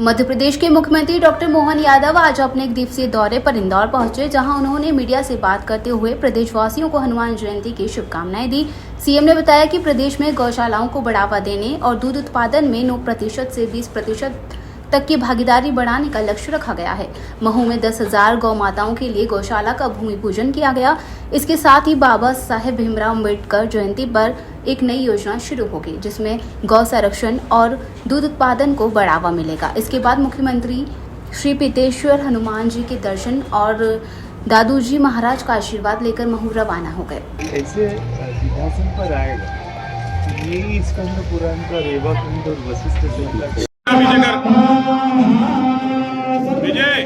मध्य प्रदेश के मुख्यमंत्री डॉक्टर मोहन यादव आज अपने एक दिवसीय दौरे पर इंदौर पहुंचे, जहां उन्होंने मीडिया से बात करते हुए प्रदेशवासियों को हनुमान जयंती की शुभकामनाएं दी। सीएम ने बताया कि प्रदेश में गौशालाओं को बढ़ावा देने और दूध उत्पादन में 9% से 20% तक की भागीदारी बढ़ाने का लक्ष्य रखा गया है। महू में 10,000 गौ माताओं के लिए गौशाला का भूमि पूजन किया गया। इसके साथ ही बाबा साहेब भीमराव अम्बेडकर जयंती पर एक नई योजना शुरू होगी, जिसमें गौ संरक्षण और दूध उत्पादन को बढ़ावा मिलेगा। इसके बाद मुख्यमंत्री श्री पीतेश्वर हनुमान जी के दर्शन और दादूजी महाराज का आशीर्वाद लेकर महू रवाना हो गए। ऐसे सिंहासन पर आएगा ये स्कंद पुराण का रेवाखंड और वशिष्ठ संहिता विजय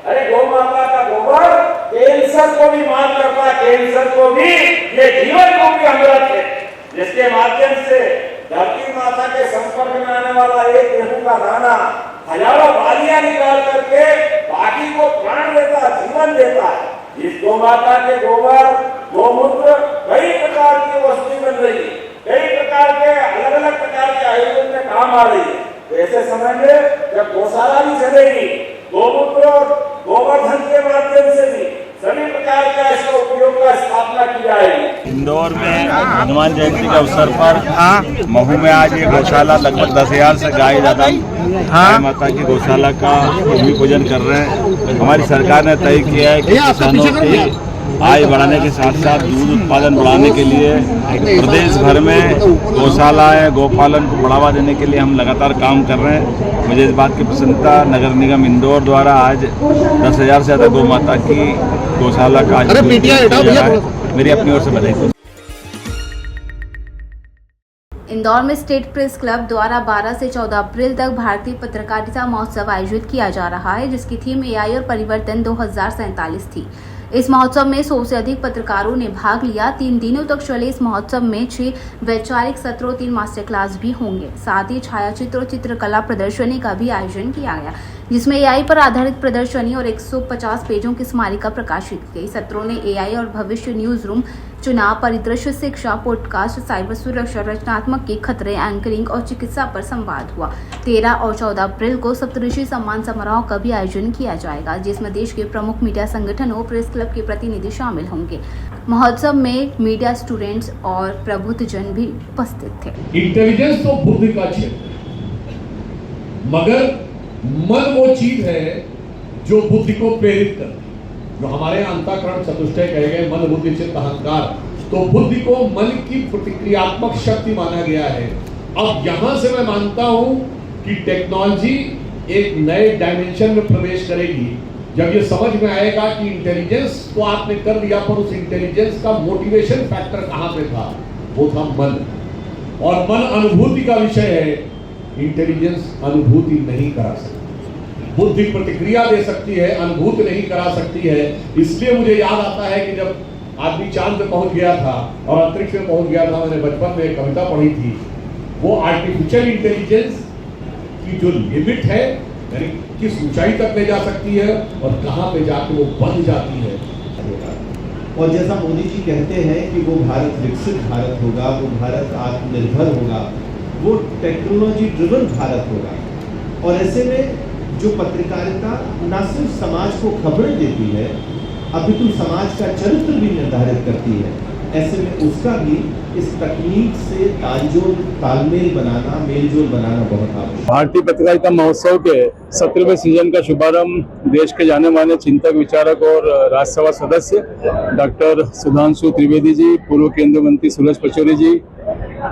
अरे गौ माता का गोबर कैंसर को भी मार करता है, कैंसर को भी, ये जीवन को भी अमृत है, जिसके माध्यम से धरती माता के संपर्क में आने वाला एक गेहूं का दाना हजारों बालियां निकाल करके बाकी को प्राण देता है, जीवन देता है। इस गौ माता के गोबर गोमूत्र कई प्रकार की वस्तु बन रही है, कई प्रकार के अलग अलग प्रकार के आयुर्वेद में काम आ रही है। तो ऐसे समय में जब गौशाला भी चलेगी, गोमूत्र और गोवर्धन के माध्यम से भी सभी प्रकार का इसका उपयोग का स्थापना की जाएगी। इंदौर में हनुमान जयंती के अवसर पर महू में आज ये गौशाला लगभग 10,000 से गाय ज्यादा गाय माता की गौशाला का भूमि पूजन कर रहे हैं। हमारी सरकार ने तय किया है कि किसानों की आय बढ़ाने के साथ साथ दूध उत्पादन बढ़ाने के लिए प्रदेश भर में गौशालाएं गौपालन को बढ़ावा देने के लिए हम लगातार काम कर रहे हैं। मुझे इस बात की प्रसन्नता नगर निगम इंदौर द्वारा आज 10,000 से ज़्यादा गौ माता की गौशाला का मेरी अपनी ओर से बधाई। इंदौर में स्टेट प्रेस क्लब द्वारा 12 से 14 अप्रैल तक भारतीय पत्रकारिता महोत्सव आयोजित किया जा रहा है, जिसकी थीम एआई और परिवर्तन 2047 थी। इस महोत्सव में 100 से अधिक पत्रकारों ने भाग लिया। 3 दिनों तक चले इस महोत्सव में 6 वैचारिक सत्र और 3 मास्टर क्लास भी होंगे। साथ ही छायाचित्र और चित्रकला प्रदर्शनी का भी आयोजन किया गया, जिसमें एआई पर आधारित प्रदर्शनी और 150 पेजों की स्मारिका प्रकाशित की गई। सत्रों ने एआई और भविष्य, न्यूज रूम, चुनाव परिदृश्य, शिक्षा, पॉडकास्ट, साइबर सुरक्षा, रचनात्मक के खतरे, एंकरिंग और चिकित्सा पर संवाद हुआ। 13 और 14 अप्रैल को सप्तऋषि सम्मान समारोह का भी आयोजन किया जाएगा, जिसमें देश के प्रमुख मीडिया संगठनों, प्रेस क्लब के प्रतिनिधि शामिल होंगे। महोत्सव में मीडिया स्टूडेंट्स और प्रबुद्धजन भी उपस्थित थे। इंटेलिजेंस तो बुद्धि का क्षेत्र, मगर मन वो चीज है जो बुद्धि को प्रेरित करती है, जो हमारे अंतःकरण चतुष्टय कहे गए मन बुद्धि चित्त अहंकार। तो बुद्धि को मन की प्रतिक्रियात्मक शक्ति माना गया है। अब यहां से मैं मानता हूं कि टेक्नोलॉजी एक नए डायमेंशन में प्रवेश करेगी, जब ये समझ में आएगा कि इंटेलिजेंस तो आपने कर लिया, पर उस इंटेलिजेंस का मोटिवेशन फैक्टर कहां पे था, वो था मन। और मन अनुभूति का विषय है, इंटेलिजेंस अनुभूति नहीं करा सकती, बुद्धि प्रतिक्रिया दे सकती है, अनुभूति नहीं करा सकती है। इसलिए मुझे याद आता है कि जब आदमी चांद पे पहुंच गया था और अंतरिक्ष में पहुंच गया था, मैंने बचपन में एक कविता पढ़ी थी, वो आर्टिफिशियल इंटेलिजेंस की जो लिमिट है, यानी किस ऊंचाई तक ले जा सकती है और कहां पे जाके वो बंध जाती है। और जैसा मोदी जी कहते हैं कि वो भारत विकसित भारत होगा, वो भारत आत्मनिर्भर होगा, वो टेक्नोलॉजी ड्रिवन भारत होगा। और ऐसे में जो पत्रकारिता न सिर्फ समाज को खबरें देती है, अपितु समाज का चरित्र भी निर्धारित करती है, ऐसे में उसका भी इस तकनीक से तालमेल बनाना, मेलजोल बनाना बहुत आवश्यक है। भारतीय पत्रकारिता महोत्सव के 17वें सीजन का शुभारंभ देश के जाने माने चिंतक, विचारक और राज्यसभा सदस्य डॉक्टर सुधांशु त्रिवेदी जी, पूर्व केंद्रीय मंत्री सुरेश पचौरी जी,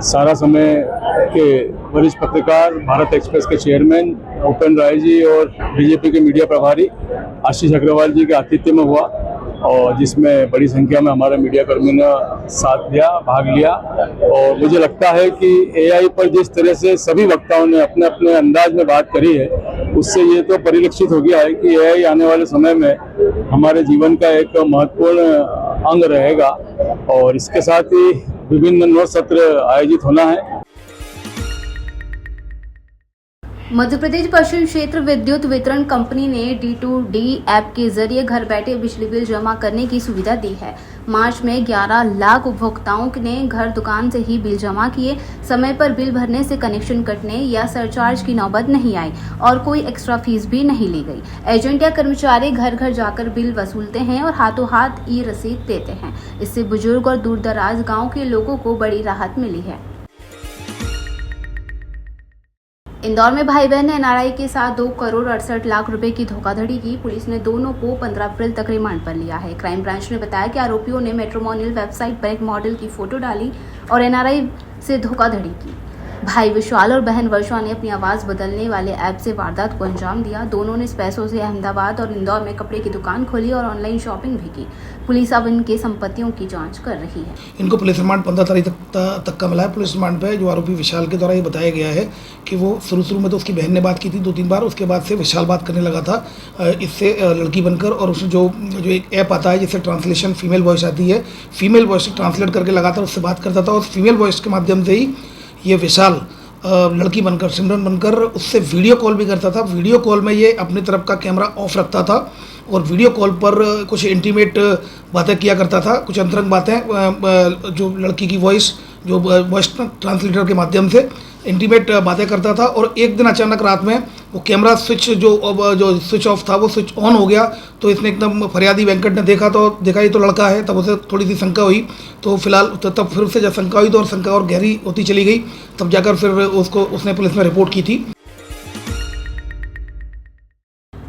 सारा समय के वरिष्ठ पत्रकार, भारत एक्सप्रेस के चेयरमैन उपेंद्र राय जी और बीजेपी के मीडिया प्रभारी आशीष अग्रवाल जी के आतिथ्य में हुआ, और जिसमें बड़ी संख्या में हमारे मीडिया कर्मियों ने साथ दिया, भाग लिया। और मुझे लगता है कि एआई पर जिस तरह से सभी वक्ताओं ने अपने अपने अंदाज में बात करी है, उससे ये तो परिलक्षित हो गया है कि एआई आने वाले समय में हमारे जीवन का एक महत्वपूर्ण अंग रहेगा। और इसके साथ ही विभिन्न 9 सत्र आयोजित होना है। मध्य प्रदेश पश्चिम क्षेत्र विद्युत वितरण कंपनी ने D2D ऐप के जरिए घर बैठे बिजली बिल जमा करने की सुविधा दी है। मार्च में 11 लाख उपभोक्ताओं ने घर दुकान से ही बिल जमा किए। समय पर बिल भरने से कनेक्शन कटने या सरचार्ज की नौबत नहीं आई और कोई एक्स्ट्रा फीस भी नहीं ली गई। एजेंट या कर्मचारी घर घर जाकर बिल वसूलते हैं और हाथों हाथ ई रसीद देते हैं। इससे बुजुर्ग और दूर दराज गाँव के लोगों को बड़ी राहत मिली है। इंदौर में भाई बहन ने एनआरआई के साथ 2 करोड़ 68 लाख रुपए की धोखाधड़ी की। पुलिस ने दोनों को 15 अप्रैल तक रिमांड पर लिया है। क्राइम ब्रांच ने बताया कि आरोपियों ने मैट्रिमोनियल वेबसाइट पर एक मॉडल की फोटो डाली और एनआरआई से धोखाधड़ी की। भाई विशाल और बहन वर्षा ने अपनी आवाज बदलने वाले ऐप से वारदात को अंजाम दिया। दोनों ने इस पैसों से अहमदाबाद और इंदौर में कपड़े की दुकान खोली और ऑनलाइन शॉपिंग भी की। पुलिस अब इनके संपत्तियों की जांच कर रही है। इनको पुलिस रिमांड 15 तारीख तक का मिला है। पुलिस रिमांड पे जो आरोपी विशाल के द्वारा ये बताया गया है कि वो शुरू में तो उसकी बहन ने बात की थी 2-3 बार, उसके बाद से विशाल बात करने लगा था इससे लड़की बनकर, और उसमें जो एक ऐप आता है जिससे ट्रांसलेशन फीमेल वॉइस आती है, फीमेल वॉइस ट्रांसलेट करके लगातार उससे बात करता था और फीमेल वॉइस के माध्यम से ही ये विशाल लड़की बनकर, सिमरन बनकर उससे वीडियो कॉल भी करता था। वीडियो कॉल में ये अपनी तरफ का कैमरा ऑफ रखता था और वीडियो कॉल पर कुछ इंटीमेट बातें किया करता था, कुछ अंतरंग बातें जो लड़की की वॉइस जो वॉइस ट्रांसलेटर के माध्यम से इंटीमेट बातें करता था। और एक दिन अचानक रात में वो कैमरा स्विच जो स्विच ऑफ था वो स्विच ऑन हो गया। तो इसने एकदम फरियादी वेंकट ने देखा ये तो लड़का है, तब उसे थोड़ी सी शंका हुई। तो फिलहाल तब फिर से जब शंका हुई तो और शंका और गहरी होती चली गई, तब जाकर फिर उसने पुलिस में रिपोर्ट की थी।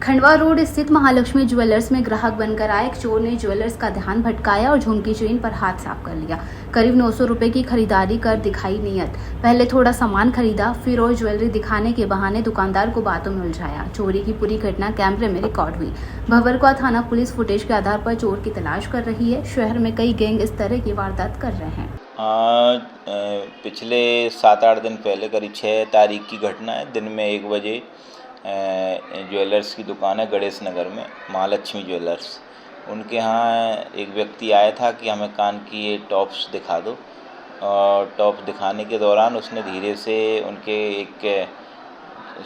खंडवा रोड स्थित महालक्ष्मी ज्वेलर्स में ग्राहक बनकर आए एक चोर ने ज्वेलर्स का ध्यान भटकाया और झुमकी चेन पर हाथ साफ कर लिया। करीब 900 रुपए की खरीदारी कर दिखाई नीयत। पहले थोड़ा सामान खरीदा, फिर और ज्वेलरी दिखाने के बहाने दुकानदार को बातों में उलझाया। चोरी की पूरी घटना कैमरे में रिकॉर्ड हुई। भंवरकुआ थाना पुलिस फुटेज के आधार पर चोर की तलाश कर रही है। शहर में कई गैंग इस तरह की वारदात कर रहे हैं। पिछले 7-8 दिन पहले करीब 6 तारीख की घटना है। दिन में 1 बजे ज्वेलर्स की दुकान है गणेश नगर में, महालक्ष्मी ज्वेलर्स। उनके यहाँ एक व्यक्ति आया था कि हमें कान की ये टॉप्स दिखा दो, और टॉप्स दिखाने के दौरान उसने धीरे से उनके एक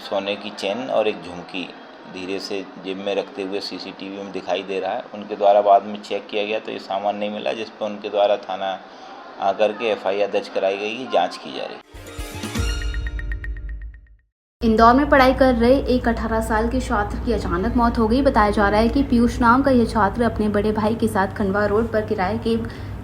सोने की चेन और एक झुमकी धीरे से जेब में रखते हुए सीसीटीवी में दिखाई दे रहा है। उनके द्वारा बाद में चेक किया गया तो ये सामान नहीं मिला, जिस पर उनके द्वारा थाना आकर के FIR दर्ज कराई गई है, जाँच की जा रही है। इंदौर में पढ़ाई कर रहे एक 18 साल के छात्र की अचानक मौत हो गई। बताया जा रहा है कि पीयूष नाम का यह छात्र अपने बड़े भाई के साथ खंडवा रोड पर किराए के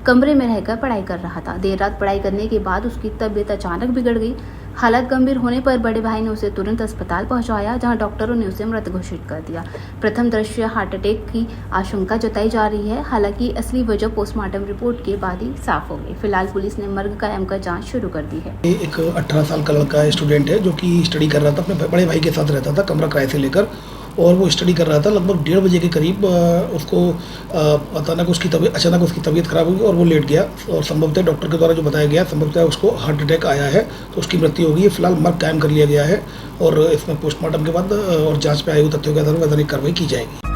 कमरे में रहकर पढ़ाई कर रहा था। देर रात पढ़ाई करने के बाद उसकी तबीयत अचानक बिगड़ गई। हालत गंभीर होने पर बड़े भाई ने उसे तुरंत अस्पताल पहुंचाया, जहां डॉक्टरों ने उसे मृत घोषित कर दिया। प्रथम दृष्टया हार्ट अटैक की आशंका जताई जा रही है। हालांकि असली वजह पोस्टमार्टम रिपोर्ट के बाद ही साफ हो गई। फिलहाल पुलिस ने मर्ग कायम कर जांच शुरू कर दी है। एक 18 साल का लड़का स्टूडेंट है जो कि स्टडी कर रहा था, अपने बड़े भाई के साथ रहता था, कमरा किराए से लेकर, और वो स्टडी कर रहा था। लगभग 1:30 बजे के करीब उसको अचानक उसकी तबीयत खराब हुई और वो लेट गया, और संभवतः डॉक्टर के द्वारा जो बताया गया संभवतः उसको हार्ट अटैक आया है, तो उसकी मृत्यु हो गई है। फिलहाल मर्ग कायम कर लिया गया है और इसमें पोस्टमार्टम के बाद और जांच में आए हुए तथ्यों के आधार पर वैधानिक कार्रवाई की जाएगी।